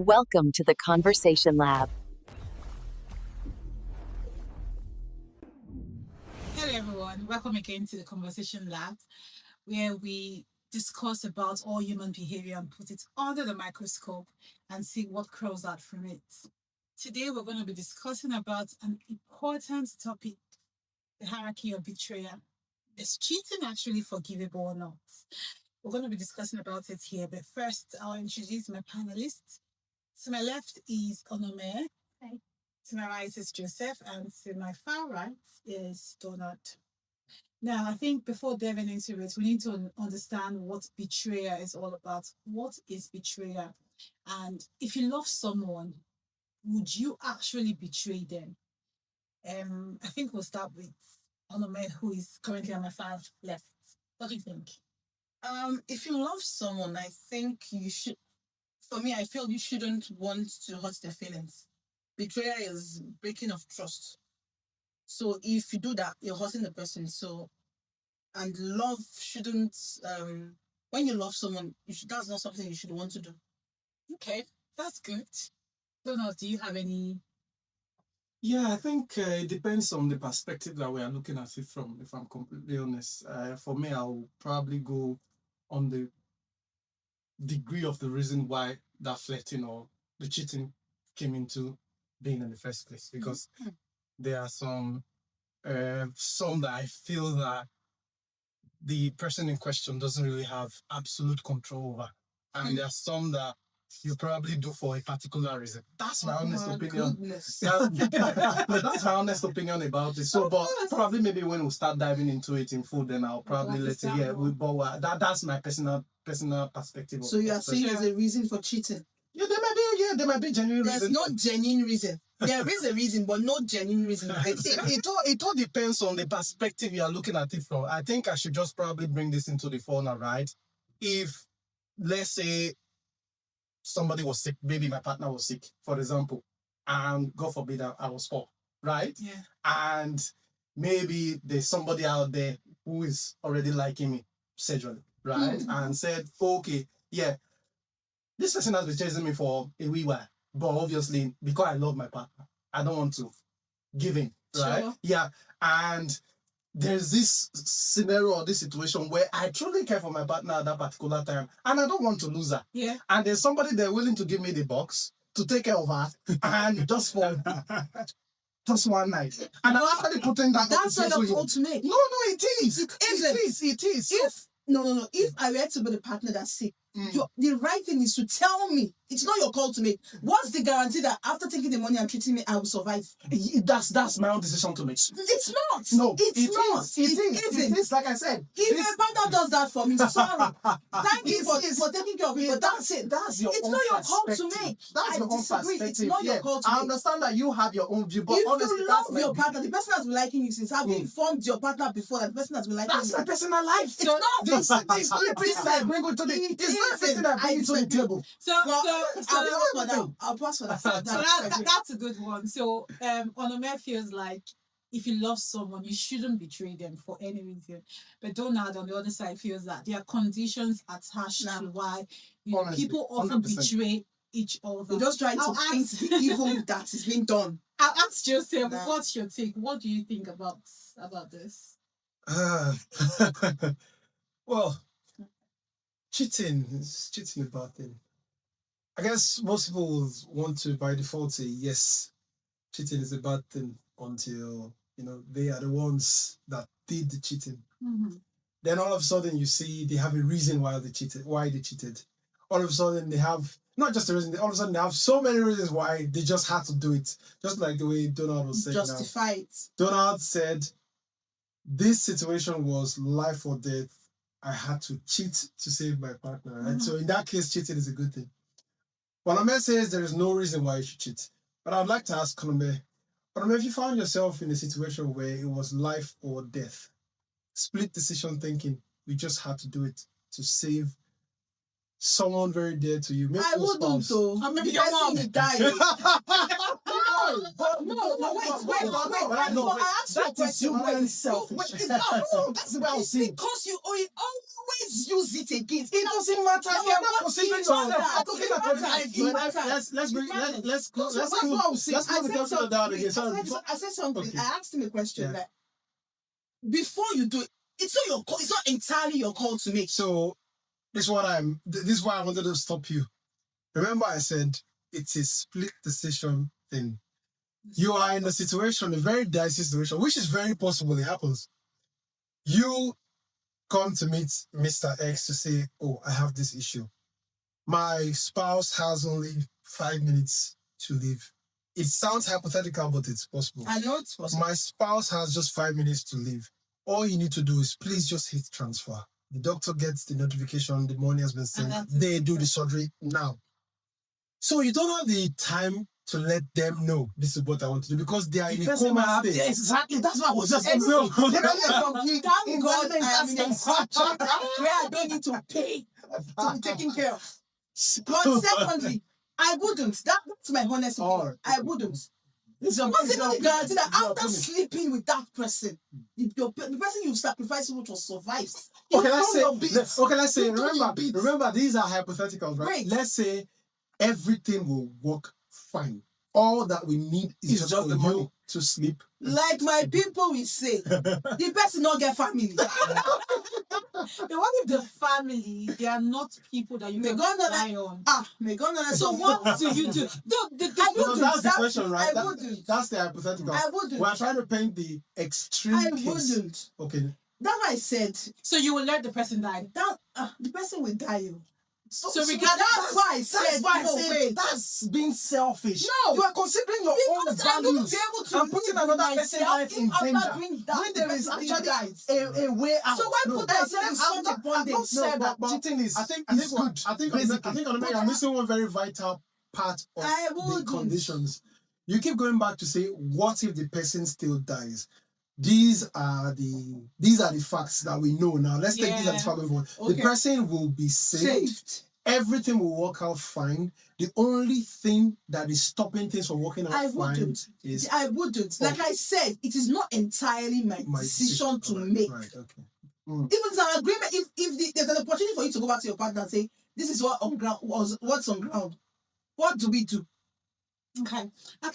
Welcome to the Conversation Lab. Hello everyone, welcome again to the Conversation Lab, where we discuss about all human behavior and put it under the microscope and see what crawls out from it. Today we're going to be discussing about an important topic, the hierarchy of betrayal. Is cheating actually forgivable or not? We're going to be discussing about it here, but first I'll introduce my panelists. To my left is Onome. Hi. To my right is Joseph, and to my far right is Donald. Now, I think before delving into it, we need to understand what betrayal is all about. What is betrayal? And if you love someone, would you actually betray them? I think we'll start with Onome, who is currently on my far left. What do you think? If you love someone, I think you should. For me, I feel you shouldn't want to hurt their feelings. Betrayal is breaking of trust. So if you do that, you're hurting the person. So, and love shouldn't. When you love someone, that's not something you should want to do. Okay, that's good. Donald, do you have any? Yeah, I think it depends on the perspective that we are looking at it from, if I'm completely honest. For me, I'll probably go on the degree of the reason why that flirting or the cheating came into being in the first place. Because there are some that I feel that the person in question doesn't really have absolute control over. And there are some that you probably do for a particular reason. That's my honest opinion. That's my honest opinion about it. So, but probably maybe when we start diving into it in full, then I'll probably let it. Yeah, that's my personal perspective. So you are saying there's a reason for cheating? Yeah, there might be genuine reason. There's no genuine reason. There is a reason, but no genuine reason. I think it all depends on the perspective you are looking at it from. I think I should just probably bring this into the fore now, right? If, let's say, somebody was sick, maybe my partner was sick, for example, and God forbid I was poor, right? Yeah. And maybe there's somebody out there who is already liking me sexually, right? And said, okay, yeah, this person has been chasing me for a wee while, but obviously, because I love my partner, I don't want to give in, right? Sure. Yeah, and there's this scenario or this situation where I truly care for my partner at that particular time, and I don't want to lose her. Yeah. And there's somebody there willing to give me the box to take care of her, and just for just one night. And I'm actually putting that. That's not your call to make. No, it is. It is. If I were to be the partner that's sick, the right thing is to tell me. It's not your call to make. What's the guarantee that after taking the money and treating me, I will survive? That's my own decision to make. It's not. No, it's not. It is. Like I said, if my partner does that for me, sorry. Thank you for taking care of me. But that's it. That's your it's own not your call perspective. to make. That's your own perspective. It's not your call to make. I understand that you have your own view, but if honestly, you love your partner, the person has been liking you since. Have you informed your partner before that the person has been liking you? That's my personal life. It's not. This not a person I bring to the. It's not a person I bring to the table. I'll pause for that. So that's a good one. So Onome feels like if you love someone, you shouldn't betray them for any reason. But Donald, on the other side, feels that there are conditions attached to why Honestly, people often 100%. betray each other. You're just trying to think the evil that is being done. I'll ask Joseph, what's your take? What do you think about this? Well, cheating is a bad thing. I guess most people will want to, by default, say yes, cheating is a bad thing until they are the ones that did the cheating. Mm-hmm. Then all of a sudden you see they have a reason why they cheated. All of a sudden they have not just a reason. All of a sudden they have so many reasons why they just had to do it. Just like the way Donald was saying. Justify it. Donald said, "This situation was life or death. I had to cheat to save my partner." Right? Mm-hmm. So in that case, cheating is a good thing. Konome says there is no reason why you should cheat. But I'd like to ask Konome, if you found yourself in a situation where it was life or death, split decision thinking, you just had to do it to save someone very dear to you. I wouldn't though. Maybe your mom died. That is human selfish. That's the way I see it. Because you always use it again. It doesn't matter. No, We are what not considering it yourself. matters. I'm talking about It life. matters. Let's It matters. cool I the down again. I said something. Okay. I asked him a question Yeah. that before you do it, it's not your call. It's not entirely your call to make. So this is why I wanted to stop you. Remember, I said it's a split decision thing. You are in a situation, a very dicey situation, which is very possible. It happens. You come to meet Mr. X to say, "Oh, I have this issue. My spouse has only 5 minutes to leave." It sounds hypothetical, but it's possible. I know it's possible. My spouse has just 5 minutes to leave. All you need to do is please just hit transfer. The doctor gets the notification, the money has been sent. They do the surgery now. So you don't have the time to let them know this is what I want to do because they are in a coma state. Exactly. That's what I was just saying. No. Thank God I am in a situation where I don't need to pay to be taken care of. But secondly, I wouldn't. That's my honest opinion. I wouldn't. What's the guarantee that after sleeping with that person, the person you've sacrificed will survive? Okay, let's say, remember, these are hypotheticals, right? Let's say everything will work fine. All that we need is just the money to sleep. Like my people will say, the person not get family. But what if the family, they are not people that you can rely on? So what do you do? That's the question, right? I wouldn't. That's the hypothetical. I wouldn't. We're trying to paint the extreme case. Wouldn't. Okay. That's why I said. So you will let the person die? The person will die. So regardless, that's why I said, that's being selfish. No, you are considering your own values and putting another person's life in danger. When there is actually a way out. So why put yourself in such a bondage? No, but cheating is, I think you're missing one very vital part of the conditions. You keep going back to say, what if the person still dies? These are the facts that we know now. Let's take these as facts. Okay. The person will be saved. Everything will work out fine. The only thing that is stopping things from working out fine is I wouldn't. Like I said, it is not entirely my decision to make. Right. Okay. If it's an agreement, if there's an opportunity for you to go back to your partner and say, "This is what's on ground," what do we do? Okay. I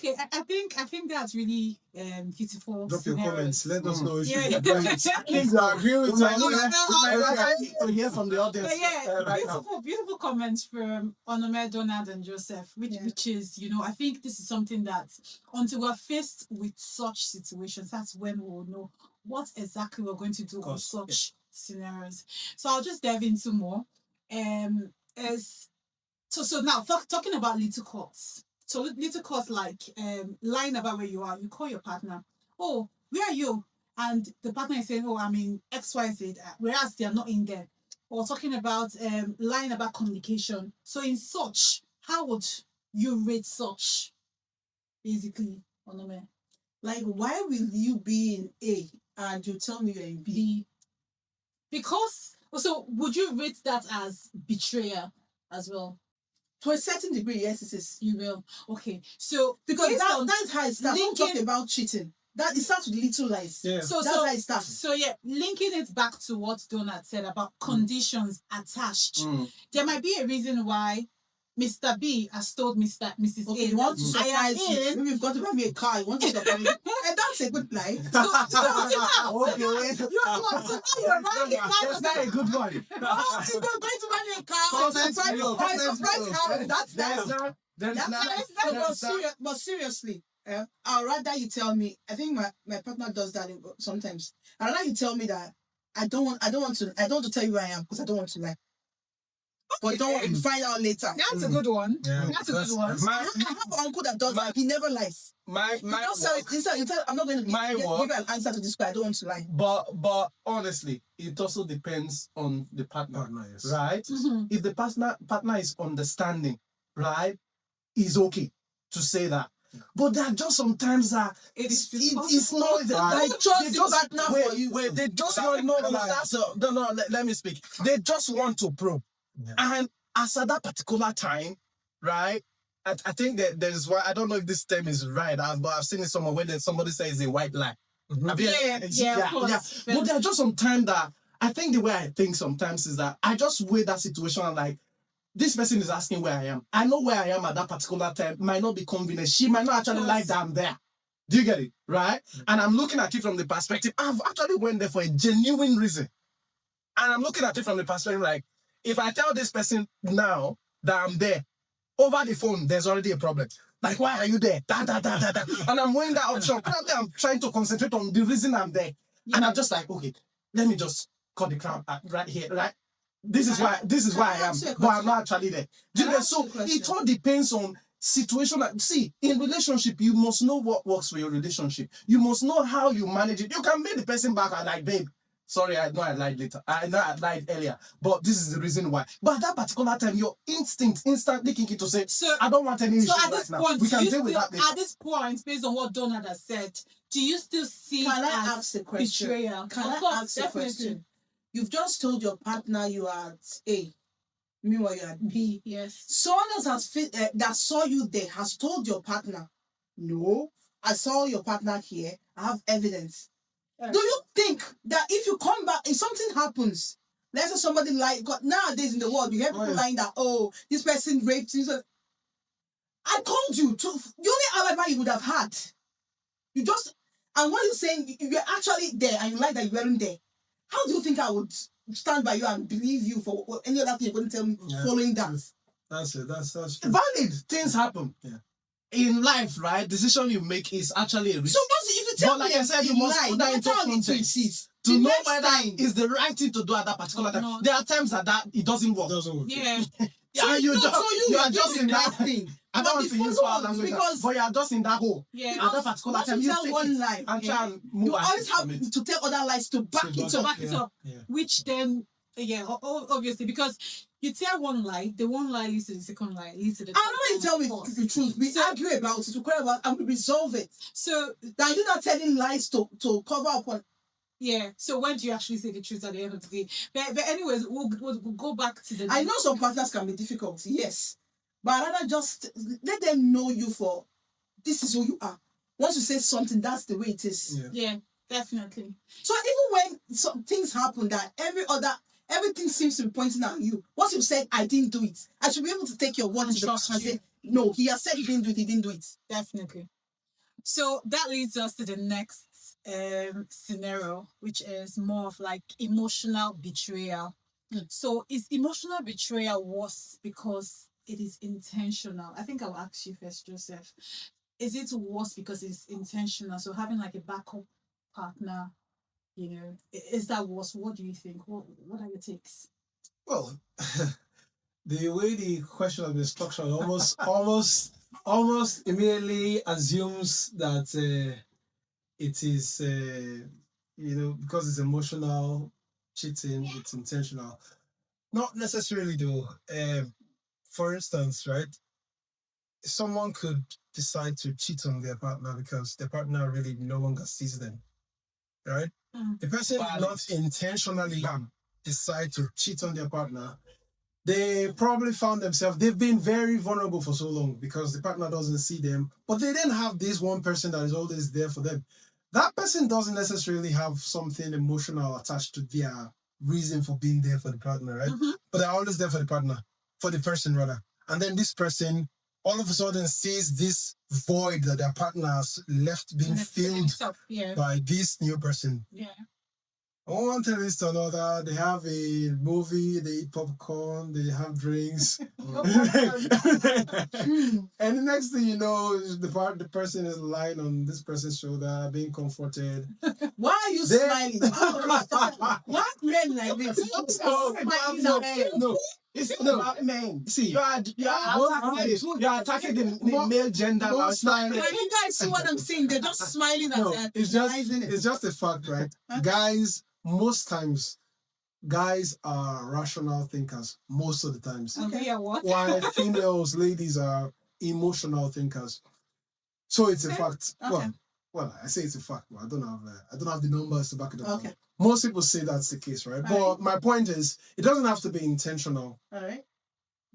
think that's really beautiful. Drop your comments. Let us know if you agree with to hear from the audience. Beautiful comments from Onome, Donald, and Joseph, which is, I think this is something that until we're faced with such situations, that's when we'll know what exactly we're going to do on such scenarios. So I'll just dive into more. So now talking about little courts. So little courts like lying about where you are. You call your partner. "Oh, where are you?" And the partner is saying, "Oh, I'm in XYZ," whereas they are not in there. Or talking about lying about communication. So in such, how would you rate such? Basically, Onome. Like, why will you be in A and you tell me you're in B? Because, so would you rate that as betrayal as well? To a certain degree, yes, it is. You will. Okay. So because that's how it starts. Don't talk about cheating. That it starts with little lies. Yeah. So that's how it starts. So linking it back to what Donald said about conditions attached. There might be a reason why Mr. B has told Mrs. A. You want to surprise me? Maybe you've got to buy me a car. You want to surprise me? And that's a good lie. You're right. That's not a good one. If you're going to buy me a car, surprise her. But seriously, I'd rather you tell me. I think my partner does that sometimes. I'd rather you tell me that I don't want to tell you who I am because I don't want to lie. But don't find out later. That's a good one. Yeah, that's a good one. I have an uncle that does that. He never lies. I'm not going to give an answer to this, but I don't want to lie. But honestly, it also depends on the partner, yes. right? Mm-hmm. If the partner is understanding, right, it's okay to say that. But there are just sometimes that it's not like they just want no. Let me speak. They just want to probe, and as at that particular time, right? I think that there's why I don't know if this term is right, but I've seen it somewhere when somebody says a white lie. Have you- of course. But there are just some time that I think the way I think sometimes is that I just weigh that situation and like, this person is asking where I am. I know where I am at that particular time. Might not be convenient. She might not actually like that I'm there. Do you get it? Right? And I'm looking at it from the perspective, I've actually went there for a genuine reason. And I'm looking at it from the perspective like, if I tell this person now that I'm there, over the phone, there's already a problem. Like, why are you there? And I'm weighing that option. Probably I'm trying to concentrate on the reason I'm there. Yeah. And I'm just like, okay, let me just cut the crown right here, right? This is why I am, but I'm not actually there. So it all depends on situation. See, in relationship, you must know what works for your relationship. You must know how you manage it. You can make the person back and like, babe, sorry, I know I lied later. I know I lied earlier, but this is the reason why. But at that particular time, your instinct instantly kicking to say, so, I don't want any issues at this point, we can deal with that later. At this point, based on what Donald has said, do you still see Can I ask a question? Betrayal? Can I ask a question? You've just told your partner you are at A. Meanwhile, you're at B. Yes. Someone else that saw you there has told your partner, no, I saw your partner here. I have evidence. Do you think that if you come back, if something happens, let's say somebody nowadays in the world, you hear people lying that, this person raped you. I told you, the only alibi you would have had. You just, and what you're saying, you're actually there and you like that you weren't there. How do you think I would stand by you and believe you for any other thing you're going to tell me following that? That's it. That's true. Valid. Things happen. Yeah. In life, right? Decision you make is actually a risk. So if you tell me, like I said, you must put that into context to know whether it's the right thing to do at that particular time. No. There are times that it doesn't work. Yeah. So you are just in that thing. I don't want to use our language, but you are just in that hole. Yeah. At that particular time, you tell one lie and try and move. You always have to tell other lies to back it up. Which then, obviously, because you tell one lie, the one lie leads to the second lie, leads to the third. I'm not tell me the truth. We argue about it, we quarrel about it, and we resolve it. So that you're not telling lies to cover up on. Yeah. So when do you actually say the truth at the end of the day? But anyways, we'll go back to the. I know some partners can be difficult, yes, but I'd rather just let them know you for this is who you are. Once you say something, that's the way it is. Yeah, definitely. So even when some things happen that everything seems to be pointing at you, once you said I didn't do it, I should be able to take your word to the bank and say no, he has said he didn't do it. Definitely. So that leads us to the next scenario, which is more of like emotional betrayal. So is emotional betrayal worse because it is intentional? I think I'll ask you first, Joseph. Is it worse because it's intentional? So having like a backup partner, is that worse? What do you think? What are your takes? Well, the way the question has been structured almost immediately assumes that it is, because it's emotional cheating, it's intentional. Not necessarily though. For instance, right, someone could decide to cheat on their partner because their partner really no longer sees them, right? The person did not intentionally decide to cheat on their partner. They probably found themselves, they've been very vulnerable for so long because the partner doesn't see them, but they didn't have this one person that is always there for them. That person doesn't necessarily have something emotional attached to their reason for being there for the partner, right? But they're always there for the partner, for the person rather. And then this person all of a sudden sees this void that their partner has left being filled by this new person. Yeah. One thing is to another, they have a movie, they eat popcorn, they have drinks. And the next thing you know, the person is lying on this person's shoulder, being comforted. Why are you smiling? Why men like this? No. It's not about men. See, you are attacking the male gender. Can you guys see what I'm saying? They're just smiling at that. It's just a fact, right? Guys, most times, guys are rational thinkers most of the times. Okay, what? While females, ladies are emotional thinkers. So it's a fact. Okay. Well, I say it's a fact, but I don't have the numbers to back it up. Okay. Most people say that's the case, right? But my point is, it doesn't have to be intentional. All right.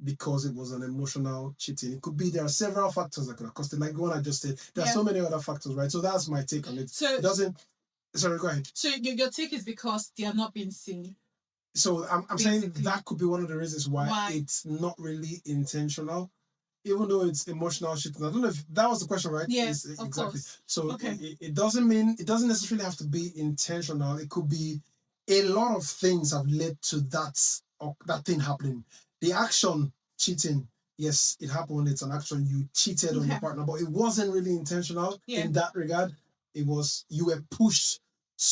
because it was an emotional cheating. It could be there are several factors that could have caused it, like the one I just said. There are so many other factors, right? So that's my take on it. So It doesn't. Sorry, go ahead. So your take is because they are not being seen. So I'm saying Basically. that could be one of the reasons why it's not really intentional, even though it's emotional cheating. I don't know if that was the question, right? Yes, exactly. course. So Okay. it doesn't mean it doesn't necessarily have to be intentional. It could be a lot of things have led to that thing happening. The action cheating, yes, it happened. It's an action. You cheated on your partner, but it wasn't really intentional in that regard. It was you were pushed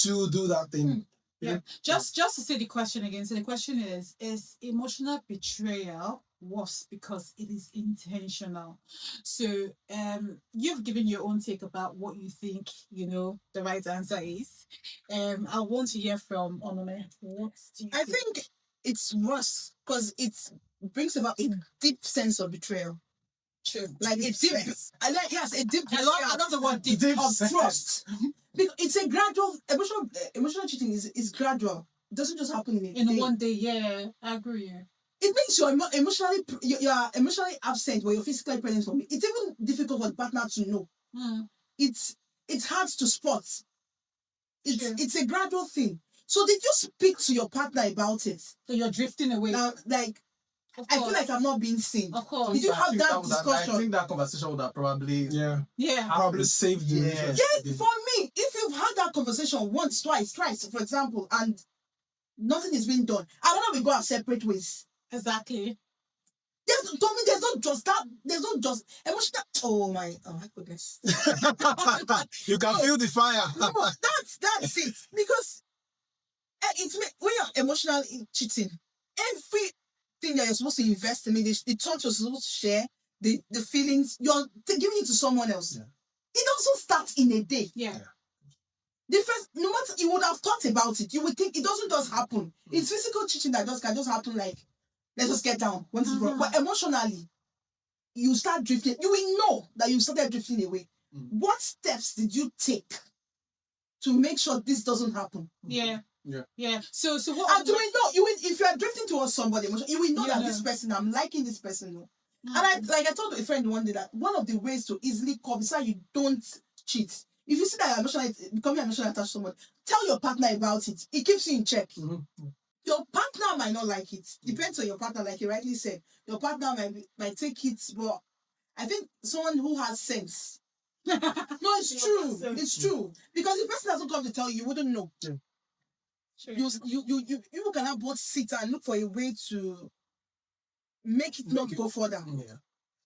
to do that thing. Yeah. Just to say the question again. So the question is emotional betrayal worse because it is intentional? So you've given your own take about what you think, the right answer is. I want to hear from Onome. I think it's worse because it brings about a deep sense of betrayal. True. Like a deep, a deep. I love the word deep of trust. Because it's a gradual emotional cheating is gradual. It doesn't just happen in a day. One day. Yeah, I agree. It means you're emotionally absent when you're physically present for me. It's even difficult for the partner to know. It's hard to spot. It's a gradual thing. So did you speak to your partner about it? So you're drifting away. Now, like, I feel like I'm not being seen. Of course. Did you have that discussion? I think that conversation would have probably probably saved the relationship. Yeah, for me, if you've had that conversation once, twice, for example, and nothing is being done, I don't know we go our separate ways. Exactly. There's not just emotional. Oh my goodness. You can feel the fire. No, that's it. Because when you're emotionally cheating, everything that you're supposed to invest in, the thoughts you're supposed to share, the feelings, you're giving it to someone else. Yeah. It also starts in a day. Yeah. The first, no matter you would have thought about it, you would think it doesn't just happen. It's physical cheating that can just happen like, let's just get down. But emotionally, you start drifting. You will know that you started drifting away. What steps did you take to make sure this doesn't happen? Yeah. So what? And if you are drifting towards somebody, you will know that this person, I'm liking this person. And I told a friend one day that one of the ways to easily cope is that you don't cheat. If you see that you're becoming emotionally attached to someone, tell your partner about it. It keeps you in check. Your partner might not like it. Depends on your partner, like you rightly said. Your partner might take it, but I think someone who has sense. No, it's true. It's true. Because if the person doesn't come to tell you, you wouldn't know. Yeah. Sure. You can have both sit and look for a way to make it not go further.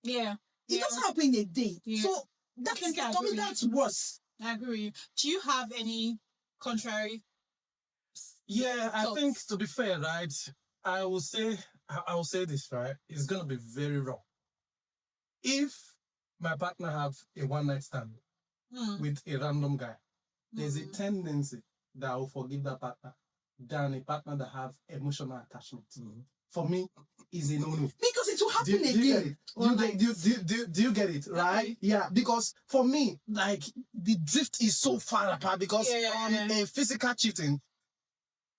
Yeah. It doesn't happen in a day. Yeah. So that's worse. I agree. Do you have any contrary? Yeah, I think to be fair, right, I will say this, right, it's gonna be very wrong. If my partner have a one-night stand with a random guy, there's a tendency that I will forgive that partner than a partner that have emotional attachment. For me, is a no-no. Because it will happen again. Do you get it, right? Okay. Yeah, because for me, like, the drift is so far apart because a physical cheating,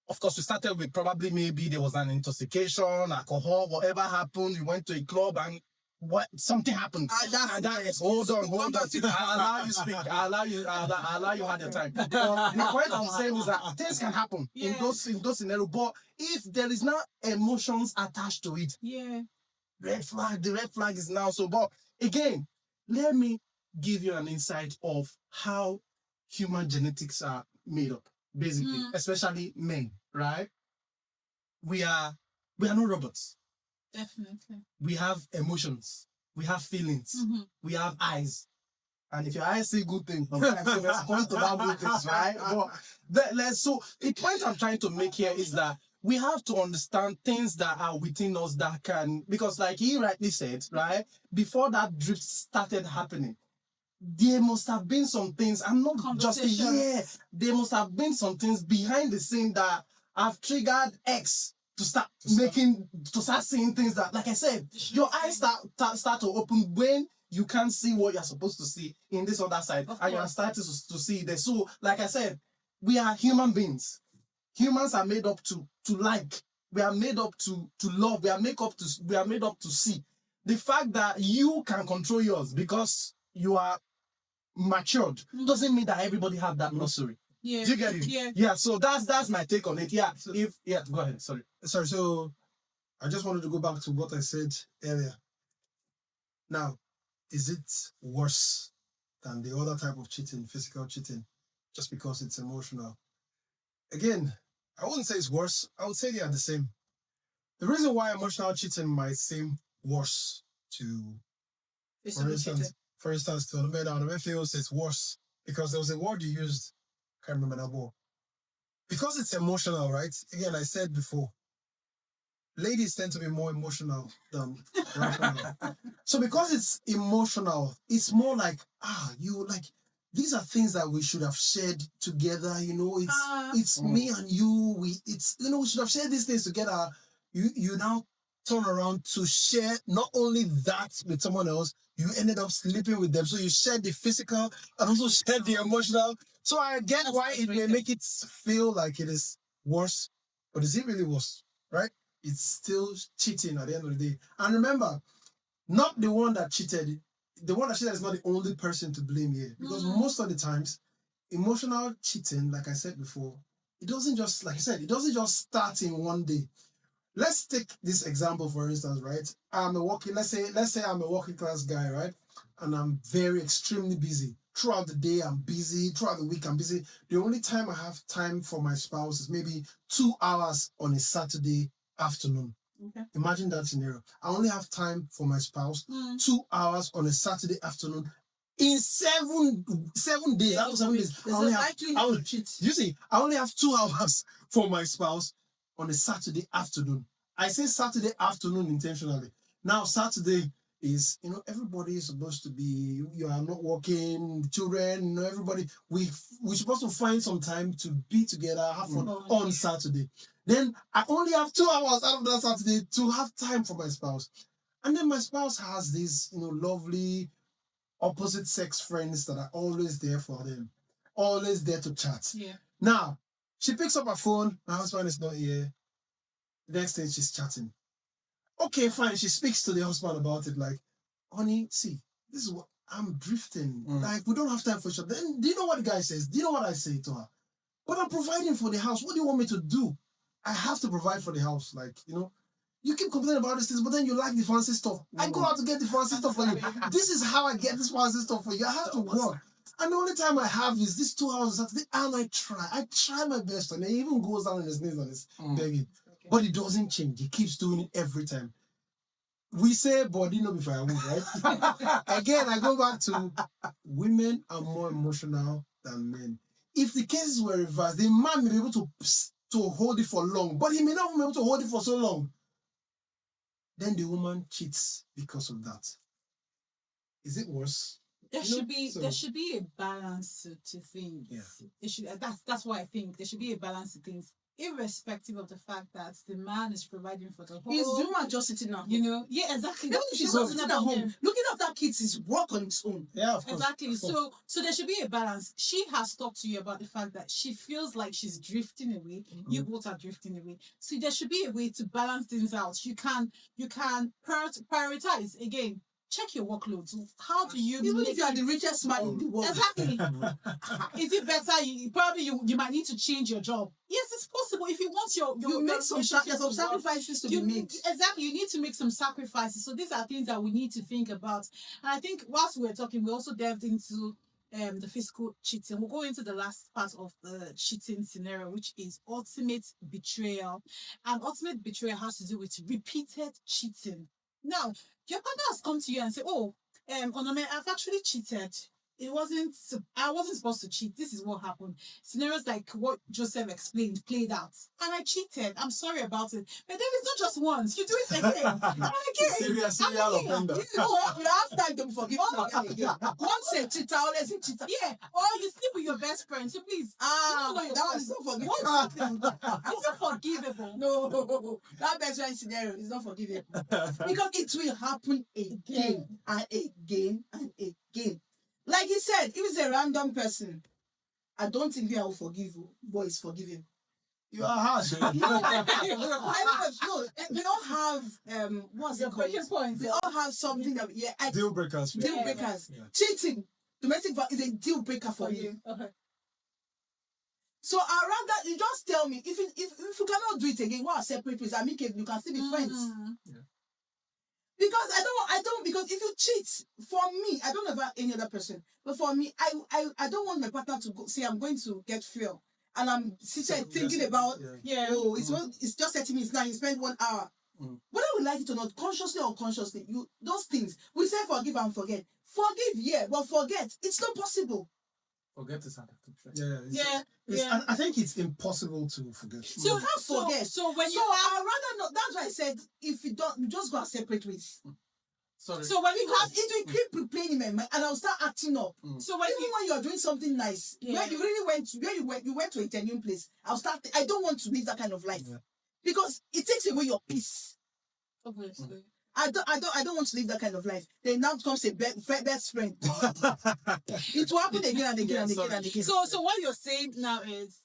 of course, we started with probably maybe there was an intoxication, alcohol, whatever happened, you went to a club and something happened. Hold on. I'll allow you speak. I'll allow you have your time. The point I'm saying is that things can happen in those scenarios, but if there is not emotions attached to it, the red flag is now so. But again, let me give you an insight of how human genetics are made up, basically, especially men, right? We are not robots. Definitely. We have emotions. We have feelings. We have eyes. And if your eyes see good things, sometimes you respond to that good things, right? But so the point I'm trying to make here is that we have to understand things that are within us that can, because like he rightly said, right, before that drift started happening, there must have been some things, I'm not just there must have been some things behind the scene that have triggered X to start seeing things that, like I said, your eyes start to open when you can't see what you're supposed to see in this other side, and you're starting to see this. So, like I said, we are human beings. Humans are made up to like We are made up to love. We are made up to see. The fact that you can control yours because you are matured doesn't mean that everybody have that nursery. Yeah. Do you get it? Yeah. Yeah. So that's my take on it. Yeah. So, go ahead. Sorry. So I just wanted to go back to what I said earlier. Now, is it worse than the other type of cheating, physical cheating, just because it's emotional? Again, I wouldn't say it's worse. I would say they are the same. The reason why emotional cheating might seem worse to, for instance, to Onome feels it's worse because there was a word you used, can't remember that word. Because it's emotional, right? Again, I said before, ladies tend to be more emotional than rational. So because it's emotional, it's more like, you like, these are things that we should have shared together. It's me and you. We should have shared these things together. You now turn around to share not only that with someone else, you ended up sleeping with them. So you shared the physical and also shared the emotional. So I get why it may make it feel like it is worse, but is it really worse? Right? It's still cheating at the end of the day. And remember, not the one that cheated. The one that cheated is not the only person to blame here. Because most of the times, emotional cheating, like I said before, it doesn't just start in one day. Let's take this example, for instance, right? Let's say I'm a working class guy, right? And I'm very extremely busy. Throughout the day, I'm busy. Throughout the week, I'm busy. The only time I have time for my spouse is maybe 2 hours on a Saturday afternoon. Okay. Imagine that scenario. I only have time for my spouse 2 hours on a Saturday afternoon in 7 days. Out of 7 days, I only have 2 hours for my spouse on a Saturday afternoon. I say Saturday afternoon intentionally. Now, Saturday is, everybody is supposed to be, you are not working, children, everybody. We're supposed to find some time to be together, have fun on Saturday. Then I only have 2 hours out of that Saturday to have time for my spouse. And then my spouse has these, lovely opposite sex friends that are always there for them, always there to chat. Yeah. Now, she picks up her phone, my husband is not here. Next thing, she's chatting. Okay, fine. She speaks to the husband about it, like, honey, see, this is what I'm drifting. Like, we don't have time for each other. Then, do you know what the guy says? Do you know what I say to her? But I'm providing for the house. What do you want me to do? I have to provide for the house. Like, you keep complaining about these things, but then you like the fancy stuff. I go out to get the fancy stuff for you. This is how I get this fancy stuff for you. I have to work. And the only time I have is this 2 hours on Saturday, and I try my best. And he even goes down on his knees and is begging. Okay. But it doesn't change. He keeps doing it every time. We say body no be firewood, right? Again, I go back to women are more emotional than men. If the cases were reversed, the man may be able to hold it for long, but he may not be able to hold it for so long. Then the woman cheats because of that. Is it worse? There should be a balance to things. Yeah. That's why I think there should be a balance to things, irrespective of the fact that the man is providing for the home. Is the woman just sitting at home? Yeah, exactly. Even if she's sitting at home, looking after kids is work on its own. Yeah, of course. Exactly. So there should be a balance. She has talked to you about the fact that she feels like she's drifting away. Mm-hmm. You both are drifting away. So there should be a way to balance things out. You can prioritize again. Check your workload. How do you? Even if you are the richest man in the world, exactly. Is it better? You might need to change your job. Yes, it's possible. If you want you make some sacrifices to be made. Exactly, you need to make some sacrifices. So these are things that we need to think about. And I think whilst we were talking, we also delved into the physical cheating. We'll go into the last part of the cheating scenario, which is ultimate betrayal. And ultimate betrayal has to do with repeated cheating. Now, your partner has come to you and say, "Oh, Onome, I've actually cheated. I wasn't supposed to cheat. This is what happened." Scenarios like what Joseph explained played out, and I cheated. I'm sorry about it. But then it's not just once. You do it again. And again. Serial offender. You have time to forgive again. Once a cheater, always a cheater. Yeah. Or you sleep with your best friend. So please. That one is not forgivable. It's not forgivable. No, that best friend scenario is not forgivable because it will happen again and again and again. Like he said, if it's a random person, I don't think I will forgive you, but it's forgiving. You are harsh. I know, they all have what's it Your called? breaking point. They all have something that Deal breakers. deal Yeah. breakers. Yeah. Cheating, domestic violence is a deal breaker for For me. you. Okay. So around that, you just tell me if you cannot do it again, what are separate ways? I mean, you can still be friends. Mm. Because I don't because if you cheat, for me, I don't know about any other person, but for me, I don't want my partner to go say I'm going to get fuel and I'm sitting thinking about Yeah. oh it's just 30 minutes now, you spend 1 hour. Mm. Whether we like it or not, consciously or unconsciously, those things we say forgive and forget. Forgive, yeah, but forget, it's not possible. Forget is hard to try. I think it's impossible to forget. So you can't forget. So when So I'd rather not. That's why I said if you don't, you just go our separate ways. Sorry. So when you Because have it will keep replaying in my mind, and I'll start acting up. so when Even you when you're doing something nice, where you really went to a genuine place, I don't want to live that kind of life because it takes away your peace. obviously. I don't want to live that kind of life. Then now comes a best friend. It will happen again and again and again and again. So what you're saying now is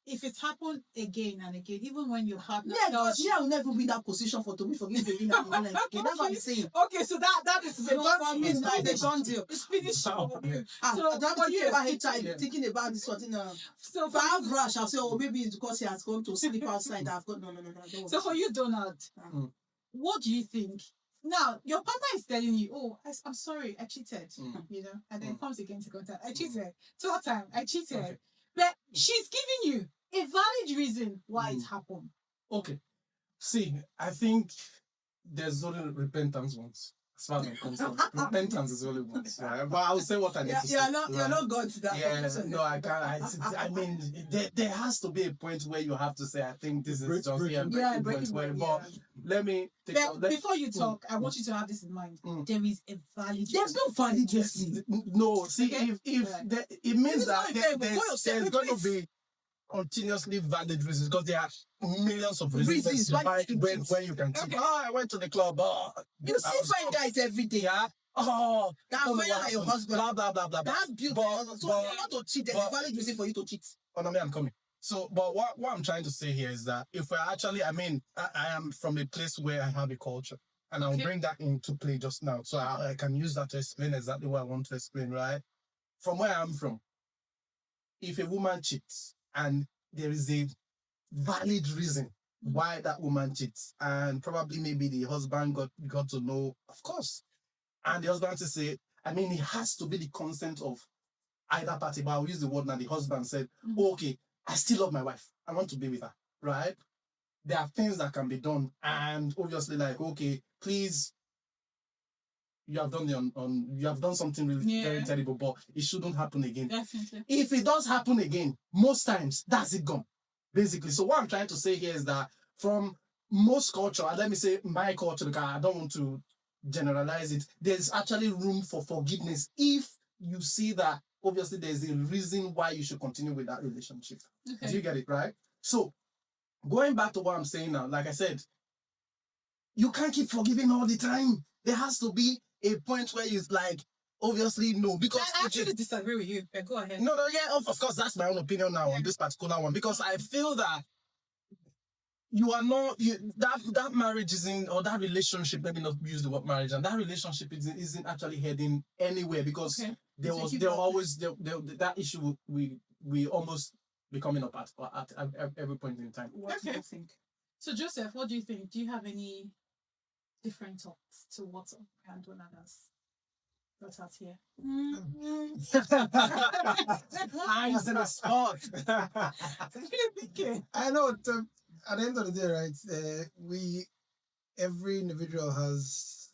if it happened again and again, even when your partner tells you I will never be in that position for to be forgiven again and again. That's what I'm saying. okay, so that is a done deal. It's a done deal. It's finished. So So I'm for you, thinking about HIV, thinking about this sort of so if for I have rash, I'll say, oh, maybe it's because he has gone to sleep outside. I've got no. Don't so for you, Donald, Mm. what do you think? Now your partner is telling you, "Oh, I'm sorry, I cheated," you know, and then comes again to contact. I cheated. Third time, I cheated, Okay. but she's giving you a valid reason why it happened. Okay. See, I think there's only repentance once. As far as I'm concerned, repentance is only once. Right? But I'll say what I need to say. You're not God to that. Yeah, no, I can't. I mean, there has to be a point where you have to say, I think this is just breaking point. point, But let me take But before you talk, I want you to have this in mind. There is a valid. There's no valid reason. no. See, Okay. it means that There's going to be continuously valid reasons because there are millions of reasons why when you can cheat. Okay. Oh, I went to the club. Oh, You see fine guys every day. yeah. Oh, That's oh, why you're your husband. blah blah blah blah. That's beautiful. So if you want to cheat, there's a valid reason for you to cheat. Oh, no, I'm coming. So, but what I'm trying to say here is that if we're actually, I mean, I am from a place where I have a culture, and I'll bring that into play just now. So I can use that to explain exactly what I want to explain, right? From where I'm from, if a woman cheats and there is a valid reason why that woman cheats, and probably maybe the husband got to know, of course, and the husband to say, I mean, it has to be the consent of either party, but I'll use the word now. The husband said, oh, okay, I still love my wife. I want to be with her, right? There are things that can be done. And obviously, like, okay, please, you have done you have done something really very terrible, but it shouldn't happen again. Definitely. If it does happen again, most times that's it gone. Basically. So what I'm trying to say here is that from most culture, and let me say my culture, because I don't want to generalize it, there's actually room for forgiveness if you see that obviously there's a reason why you should continue with that relationship. Okay. Do you get it, right? So going back to what I'm saying now, like I said, you can't keep forgiving all the time. There has to be a point where you like, obviously, no. Because I actually disagree with you, but go ahead. no, yeah, of course, that's my own opinion now on this particular one. Because I feel that you are not that marriage isn't, or that relationship, let me not use the word marriage, and that relationship isn't actually heading anywhere because there always that issue we almost becoming apart at every point in time. What do you think? So Joseph, what do you think? Do you have any different thoughts to what Antoine has got out here? Eyes in the spot. I know. At the end of the day, right? Every individual has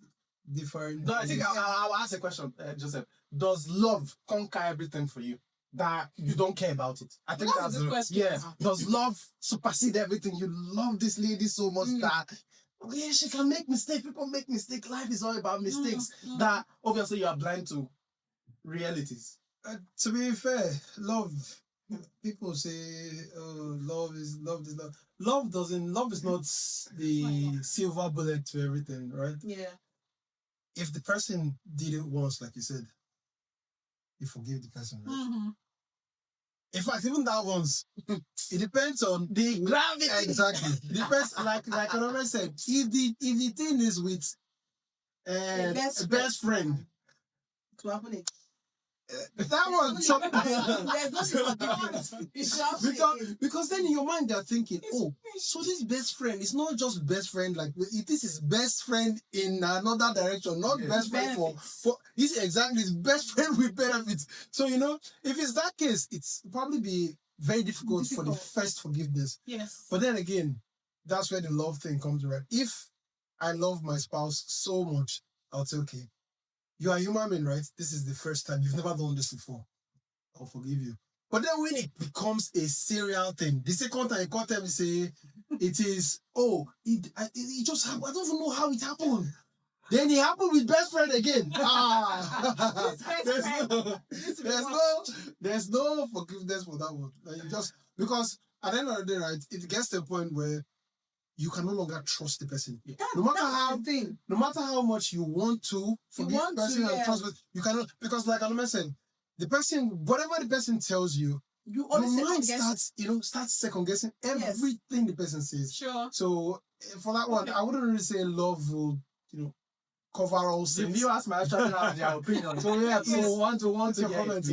different. No, I think I'll ask a question, Joseph. Does love conquer everything for you? That you don't care about it? I think That's a good question. Yeah. Does love supersede everything? You love this lady so much that yeah, she can make mistakes. People make mistakes. Life is all about mistakes. That obviously you are blind to realities. To be fair, love. People say, "Oh, love is love. Love doesn't. Love is not the silver bullet to everything, right? Yeah. If the person did it once, like you said, you forgive the person, right? In fact, even that one's it depends on The gravity. exactly. Depends like I said, if the thing is with best friend. To happen it. That one There's nothing forgiveness. because then in your mind they're thinking, oh, so this best friend is not just best friend, like this is best friend in another direction, not best friend for this exactly is best friend with benefits. So if it's that case, it's probably be very difficult for the first forgiveness. Yes. But then again, that's where the love thing comes around. If I love my spouse so much, I'll say, okay, you are a human being, right? This is the first time. You've never done this before. I'll forgive you. But then when it becomes a serial thing, the second time you can't tell me, say, it is, it just happened. I don't even know how it happened. Then it happened with best friend again. There's no forgiveness for that one. Like, because at the end of the day, right, it gets to a point where you can no longer trust the person. No matter how much you want to forgive the person and trust, but you cannot, because like I mentioned, the person, whatever the person tells you, your mind starts second guessing everything the person says. Sure. So for that one, I wouldn't really say love will, cover all sins. The viewers might actually have their opinion. So so want to comment.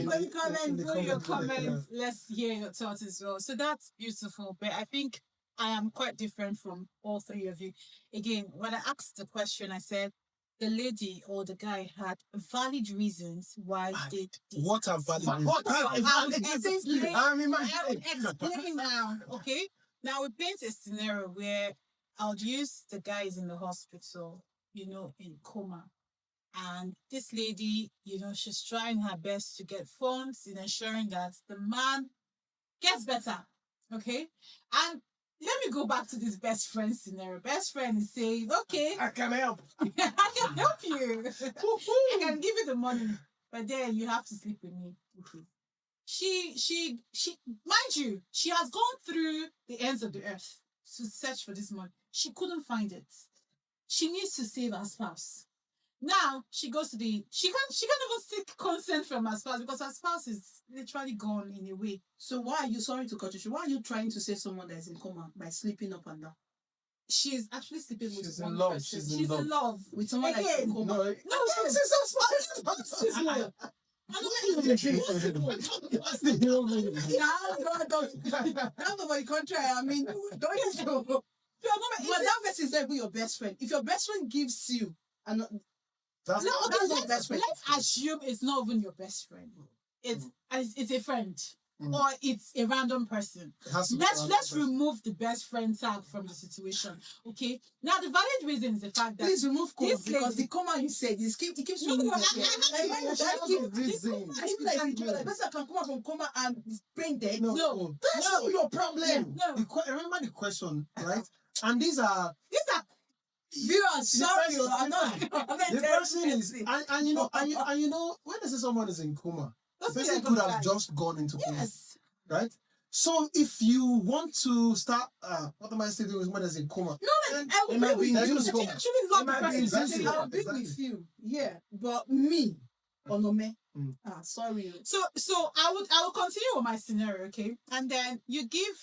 Put your comments. Let's hear your thoughts as well. So that's beautiful. But I think I am quite different from all three of you. Again, when I asked the question, I said the lady or the guy had valid reasons why they did. What are valid reasons? I would explain now. Okay. Now we paint a scenario where I'll use the guys in the hospital, in coma. And this lady, she's trying her best to get funds in ensuring that the man gets better. Okay. And let me go back to this best friend scenario. Best friend is saying, okay, I can help. I can help you. I can give you the money, but then you have to sleep with me. Okay. She, mind you, she has gone through the ends of the earth to search for this money. She couldn't find it. She needs to save her spouse. Now she goes to she can't even seek consent from her spouse because her spouse is literally gone in a way. So why are you, sorry to cut you, why are you trying to save someone that is in coma by sleeping up and down? She's actually sleeping with She's one in love. person. She's in love with someone that is in coma. No, she's love. That's not my contrary. I mean, don't you know? But that person is not even your best friend. If your best friend gives you, that's your best friend. Let's assume it's not even your best friend. It's a friend. Or it's a random person. Let's remove the best friend tag from the situation. Okay. Now the valid reason is the fact that please remove coma because the coma you said it keeps moving. The person can come out from coma and brain dead. No, that's not your problem. No. Remember the question, right? And these are viewers. Sorry, I'm not. The person is, and when they say someone is in coma, the person could have just gone into coma. Yes. Right? So if you want to start, what am I saying with when there's in coma? No, I agree with you. You actually love the person. I'll agree with you. Yeah, but me, Onome. Sorry. So I will continue with my scenario, okay? And then you get.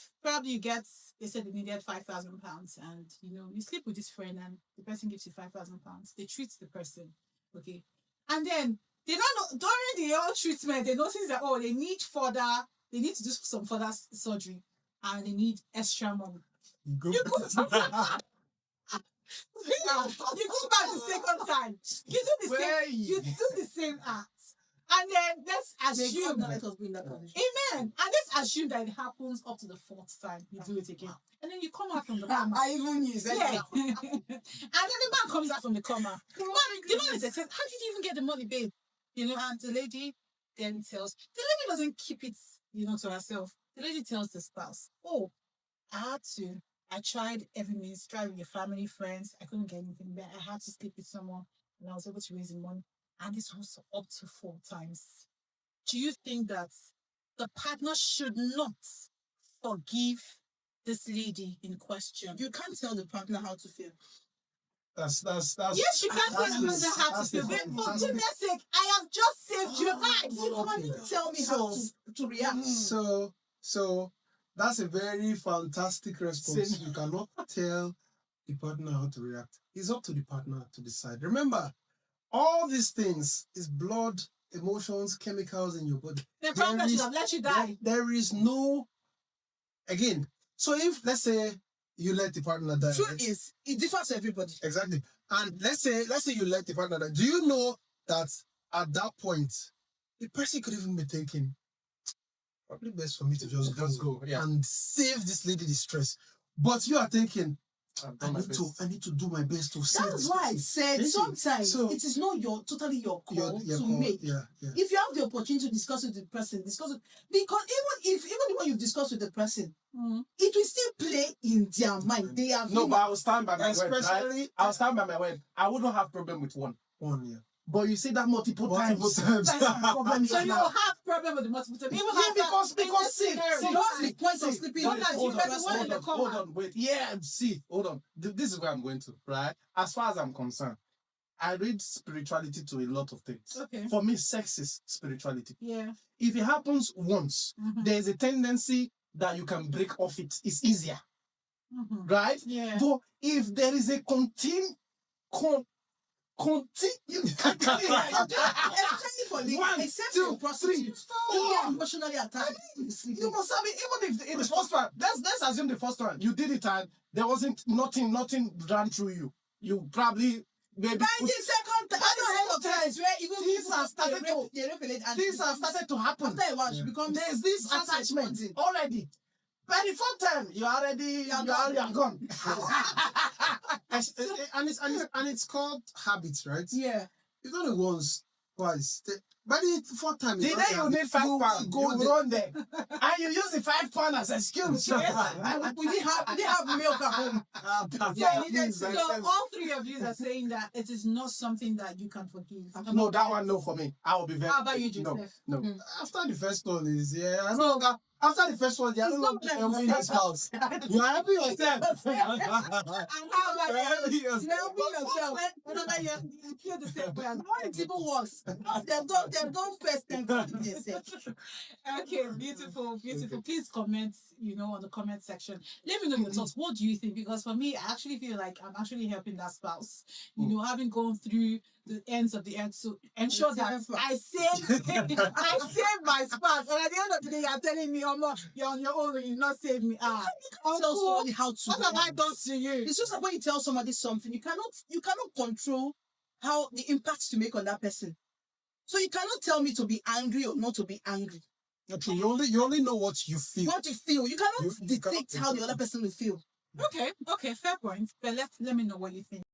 They said they needed £5,000, and you sleep with this friend, and the person gives you £5,000. They treat the person, okay? And then they don't know during the whole treatment. They notice that they need to do some further surgery, and they need extra money. You go back the second time. You do the same act. And then let's assume that Amen. And let's assume that it happens up to the fourth time you do it again. And then you come out from the coma. I even use it. Yeah. And then the man comes out from the coma. The man is excited. How did you even get the money, babe? And the lady then tells, the lady doesn't keep it, to herself. The lady tells the spouse, I tried every means, tried with your family, friends. I couldn't get anything back. I had to sleep with someone, and I was able to raise the money. And this was up to 4 times. Do you think that the partner should not forgive this lady in question? You can't tell the partner how to feel. That's yes, you can't tell the partner how to feel. For goodness sake, I have just saved your life. You can't tell me how to. to react. So that's a very fantastic response. You cannot tell the partner how to react. It's up to the partner to decide. Remember, all these things is blood, emotions, chemicals in your body. The partner should have let you die. There is no, again, so if, let's say, you let the partner die. Truth is, it differs for everybody. Exactly. And let's say you let the partner die. Do you know that at that point, the person could even be thinking, probably best for me to just go and save this lady the stress. But you are thinking, I need to do my best to save That's why I said sometimes it is not totally your call to make. Yeah. If you have the opportunity to discuss with the person, discuss it. Because even when you've discussed with the person, it will still play in their mind. They are but I will stand by my word. Right? I'll stand by my word. I wouldn't have problem with one. Yeah. But you say that multiple times. So you have problem with the multiple times. Because see, the point of sleeping. Hold on, wait. Yeah, see, hold on. This is where I'm going to, right? As far as I'm concerned, I read spirituality to a lot of things. Okay. For me, sex is spirituality. Yeah. If it happens once, there's a tendency that you can break off it. It's easier. Right? Yeah. But if there is a continue. Especially for the 1, 2, 3, 4. Emotionally attached. You must have it, even if in the first one. Let's assume the first one you did it and there wasn't nothing ran through you. You probably maybe. By the second time, things have started to happen. After a while, there's this attachment already. By the fourth time, you're gone. and it's called habits, right? Yeah. It's only once, twice. By the fourth time, the day you need 5 pounds, you run there, and you use the 5 pounds as excuse. We didn't have milk at home. So all three of you are saying that it is not something that you can forgive. No, that one no for me. I will be very. How about you, Joseph? No. After the first one is after the first one, you're not in this house. You are happy yourself. And how about you? Helping yourself. Whenever you feel the same way. It's even worse. They don't first think themselves. Okay, beautiful. Please comment, on the comment section. Let me know your thoughts. What do you think? Because for me, I actually feel like I'm actually helping that spouse. Having gone through the ends of the earth to ensure that I save my spouse. And at the end of the day, you're telling me, you're on your own and you not save me. Tell somebody how to. What have I done to you? It's just like when you tell somebody something, you cannot control how the impact to make on that person. So you cannot tell me to be angry or not to be angry. Okay, you only know what you feel. What you feel. You cannot dictate how the other person will feel. Okay, fair point. But let me know what you think.